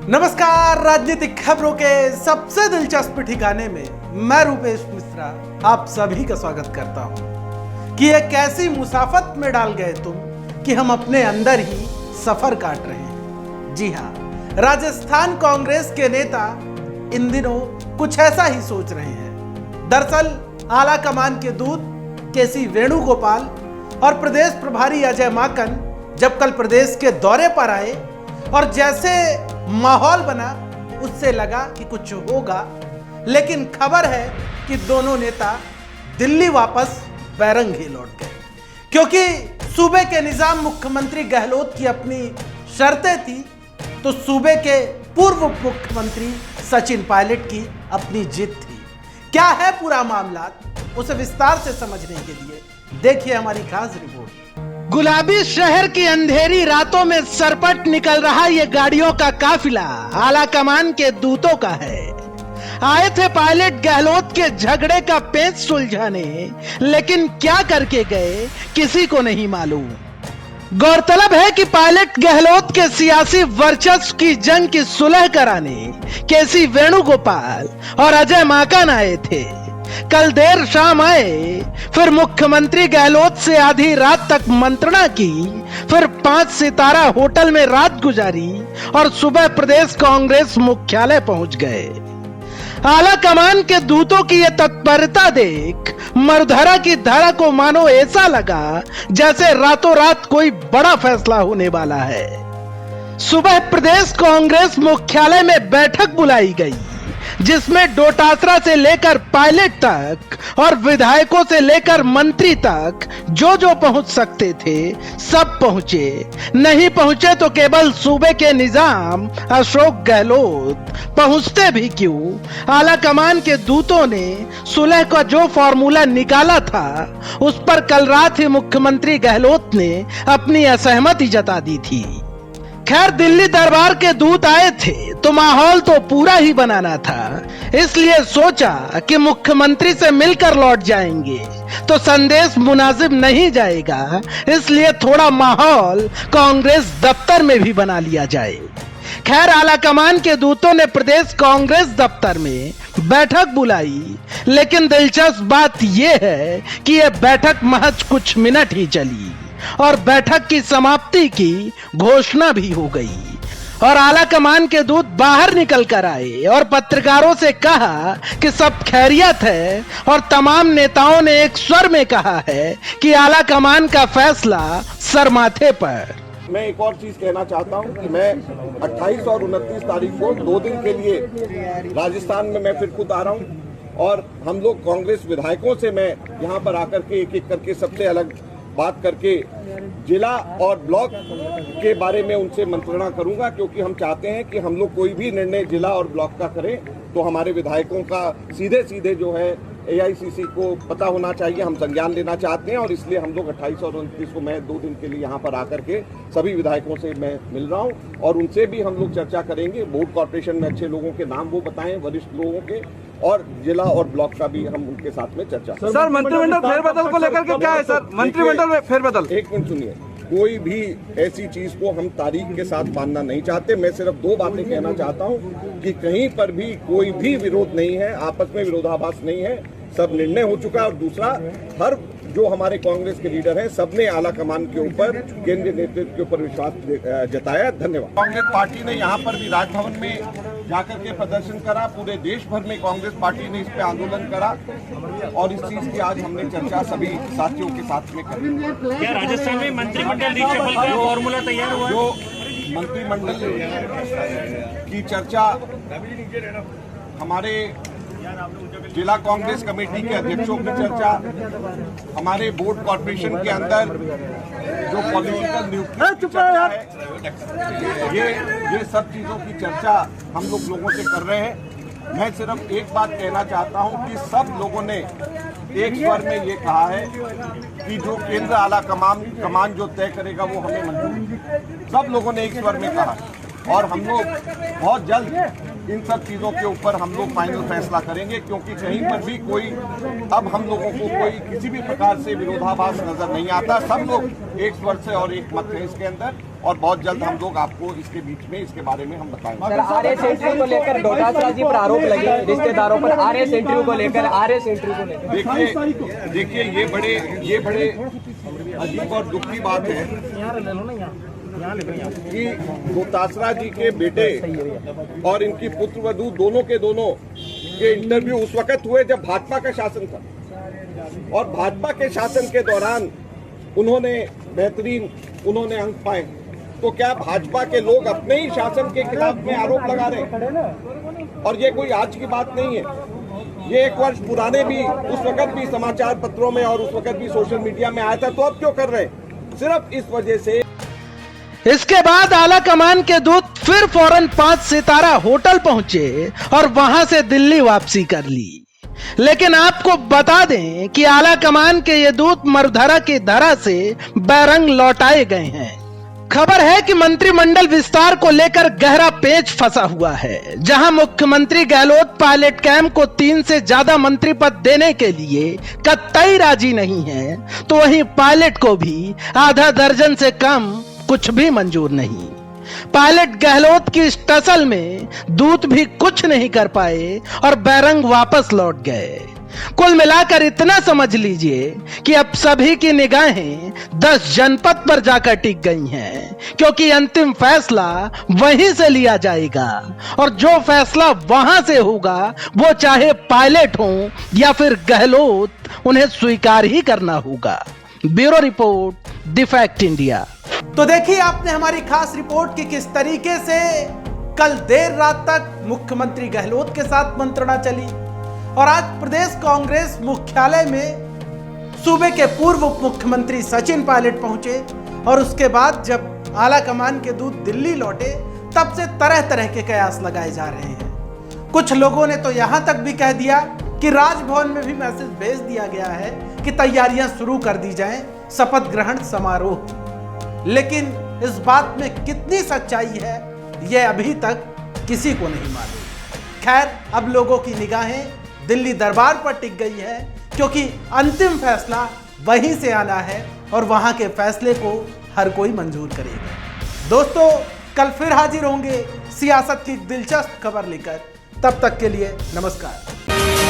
नमस्कार, राजनीतिक खबरों के सबसे दिलचस्प ठिकाने में मैं रूपेश मिश्रा आप सभी का स्वागत करता हूं कि एक ऐसी मुसाफत में डाल गए तुम कि हम अपने अंदर ही सफर काट रहे हैं। जी हां, राजस्थान कांग्रेस के नेता इन दिनों कुछ ऐसा ही सोच रहे हैं। दरअसल आला कमान के दूत केसी वेणुगोपाल और प्रदेश प्रभारी अजय माकन जब कल प्रदेश के दौरे पर आए और जैसे माहौल बना उससे लगा कि कुछ होगा, लेकिन खबर है कि दोनों नेता दिल्ली वापस बैरंग ही लौट गए, क्योंकि सूबे के निजाम मुख्यमंत्री गहलोत की अपनी शर्तें थी तो सूबे के पूर्व मुख्यमंत्री सचिन पायलट की अपनी जिद थी। क्या है पूरा मामला, उसे विस्तार से समझने के लिए देखिए हमारी खास रिपोर्ट। गुलाबी शहर की अंधेरी रातों में सरपट निकल रहा ये गाड़ियों का काफिला आला कमान के दूतों का है। आए थे पायलट गहलोत के झगड़े का पेच सुलझाने, लेकिन क्या करके गए किसी को नहीं मालूम। गौरतलब है कि पायलट गहलोत के सियासी वर्चस्व की जंग की सुलह कराने केसी वेणुगोपाल और अजय माकन आए थे। कल देर शाम आए, फिर मुख्यमंत्री गहलोत से आधी रात तक मंत्रणा की, फिर 5 सितारा होटल में रात गुजारी और सुबह प्रदेश कांग्रेस मुख्यालय पहुंच गए। आला कमान के दूतों की यह तत्परता देख मरुधरा की धारा को मानो ऐसा लगा जैसे रातों रात कोई बड़ा फैसला होने वाला है। सुबह प्रदेश कांग्रेस मुख्यालय में बैठक बुलाई गई, जिसमें डोटासरा से लेकर पायलट तक और विधायकों से लेकर मंत्री तक जो जो पहुंच सकते थे सब पहुंचे। नहीं पहुंचे तो केवल सूबे के निजाम अशोक गहलोत। पहुंचते भी क्यों, आला कमान के दूतों ने सुलह का जो फॉर्मूला निकाला था उस पर कल रात ही मुख्यमंत्री गहलोत ने अपनी असहमति जता दी थी। खैर, दिल्ली दरबार के दूत आए थे तो माहौल तो पूरा ही बनाना था, इसलिए सोचा कि मुख्यमंत्री से मिलकर लौट जाएंगे तो संदेश मुनासिब नहीं जाएगा, इसलिए थोड़ा माहौल कांग्रेस दफ्तर में भी बना लिया जाए। खैर, आला कमान के दूतों ने प्रदेश कांग्रेस दफ्तर में बैठक बुलाई, लेकिन दिलचस्प बात यह है कि यह बैठक महज कुछ मिनट ही चली और बैठक की समाप्ति की घोषणा भी हो गई और आला कमान के दूत बाहर निकल कर आए और पत्रकारों से कहा कि सब खैरियत है और तमाम नेताओं ने एक स्वर में कहा है कि आला कमान का फैसला सर माथे पर। मैं एक और चीज कहना चाहता हूं कि मैं 28 और 29 तारीख को 2 दिन के लिए राजस्थान में मैं फिर खुद आ रहा हूं और हम लोग कांग्रेस विधायकों से मैं यहां पर आकर के एक एक करके सबसे अलग बात करके जिला और ब्लॉक के बारे में उनसे मंत्रणा करूंगा, क्योंकि हम चाहते हैं कि हम लोग कोई भी निर्णय जिला और ब्लॉक का करें तो हमारे विधायकों का सीधे सीधे जो है AICC को पता होना चाहिए। हम संज्ञान लेना चाहते हैं और इसलिए हम लोग 28 और 29 को मैं 2 दिन के लिए यहाँ पर आकर के सभी विधायकों से मैं मिल रहा हूँ और उनसे भी हम लोग चर्चा करेंगे। बोर्ड कॉर्पोरेशन में अच्छे लोगों के नाम वो बताएं, वरिष्ठ लोगों के, और जिला और ब्लॉक का भी हम उनके साथ में चर्चा करेंगे। सर, मंत्रिमंडल फेरबदल को लेकर के क्या है सर? मंत्रिमंडल में फेरबदल, एक मिनट सुनिए, कोई भी ऐसी चीज को हम तारीख के साथ मानना नहीं चाहते। मैं सिर्फ 2 बातें कहना चाहता हूं कि कहीं पर भी कोई भी विरोध नहीं है, आपस में विरोधाभास नहीं है, सब निर्णय हो चुका है। और दूसरा, हर जो हमारे कांग्रेस के लीडर हैं सबने आला कमान के ऊपर, केंद्रीय नेतृत्व के ऊपर विश्वास जताया। धन्यवाद। कांग्रेस पार्टी ने यहाँ पर भी राजभवन में जाकर के प्रदर्शन करा, पूरे देश भर में कांग्रेस पार्टी ने इस पे आंदोलन करा और इस चीज की आज हमने चर्चा सभी साथियों के साथ में करी। क्या राजस्थान में मंत्रिमंडल रीशफल का फॉर्मूला तैयार हुआ? जो मंत्रिमंडल की चर्चा हमारे जिला कांग्रेस कमेटी के अध्यक्षों की चर्चा, हमारे बोर्ड कॉर्पोरेशन के अंदर जो पॉलिटिकल नियुक्ति की चर्चा है, ये सब चीजों की चर्चा हम लोगों से कर रहे हैं। मैं सिर्फ एक बात कहना चाहता हूं कि सब लोगों ने एक स्वर में ये कहा है कि जो केंद्र आला कमान जो तय करेगा वो हमें मंजूर। सब लोगों ने एक स्वर में कहा और हम लोग बहुत जल्द इन सब चीजों के ऊपर हम लोग फाइनल फैसला करेंगे, क्योंकि कहीं पर भी कोई, अब हम लोगों को कोई किसी भी प्रकार से विरोधाभास नजर नहीं आता। सब लोग एक स्वर से और एक मत है इसके अंदर और बहुत जल्द हम लोग आपको इसके बीच में इसके बारे में हम बताएंगे। सर, आरएस इंटरव्यू को लेकर डोटासरा जी पर आरोप लगे रिश्तेदारों पर, आरएस इंटरव्यू को लेकर देखिए ये बड़े अजीब और दुख की बात है कि डोटासरा जी के बेटे और इनकी पुत्रवधू दोनों के इंटरव्यू उस वक्त हुए जब भाजपा का शासन था, और भाजपा के शासन के दौरान उन्होंने अंक पाए। तो क्या भाजपा के लोग अपने ही शासन के खिलाफ में आरोप लगा रहे हैं? और ये कोई आज की बात नहीं है, ये 1 वर्ष पुराने भी उस वक्त भी समाचार पत्रों में और उस वक्त भी सोशल मीडिया में आया था। तो अब क्यों कर रहे हैं? सिर्फ इस वजह से। इसके बाद आला कमान के दूत फिर फौरन 5 सितारा होटल पहुंचे और वहां से दिल्ली वापसी कर ली। लेकिन आपको बता दें कि आला कमान के ये दूत मरुधरा की धरा से बैरंग लौटाए गए हैं। खबर है कि मंत्रिमंडल विस्तार को लेकर गहरा पेच फंसा हुआ है। जहां मुख्यमंत्री गहलोत पायलट कैंप को 3 से ज्यादा मंत्री पद देने के लिए कतई राजी नहीं है, तो वहीं पायलट को भी आधा दर्जन से कम कुछ भी मंजूर नहीं। पायलट गहलोत की इस टसल में दूत भी कुछ नहीं कर पाए और बैरंग वापस लौट गए। कुल मिलाकर इतना समझ लीजिए कि अब सभी की निगाहें 10 जनपद पर जाकर टिक गई हैं, क्योंकि अंतिम फैसला वहीं से लिया जाएगा और जो फैसला वहां से होगा वो चाहे पायलट हो या फिर गहलोत, उन्हें स्वीकार ही करना होगा। Bureau report, the fact India. तो देखिए आपने हमारी खास रिपोर्ट की किस तरीके से कल देर रात तक मुख्यमंत्री गहलोत के साथ मंत्रणा चली और आज प्रदेश कांग्रेस मुख्यालय में सूबे के पूर्व उप मुख्यमंत्री सचिन पायलट पहुंचे और उसके बाद जब आला कमान के दूत दिल्ली लौटे तब से तरह तरह के कयास लगाए जा रहे हैं। कुछ लोगों ने तो यहां तक भी कह दिया कि राजभवन में भी मैसेज भेज दिया गया है कि तैयारियां शुरू कर दी जाएं शपथ ग्रहण समारोह की। लेकिन इस बात में कितनी सच्चाई है यह अभी तक किसी को नहीं मालूम। खैर, अब लोगों की निगाहें दिल्ली दरबार पर टिक गई है, क्योंकि अंतिम फैसला वहीं से आना है और वहां के फैसले को हर कोई मंजूर करेगा। दोस्तों, कल फिर हाजिर होंगे सियासत की दिलचस्प खबर लेकर। तब तक के लिए नमस्कार।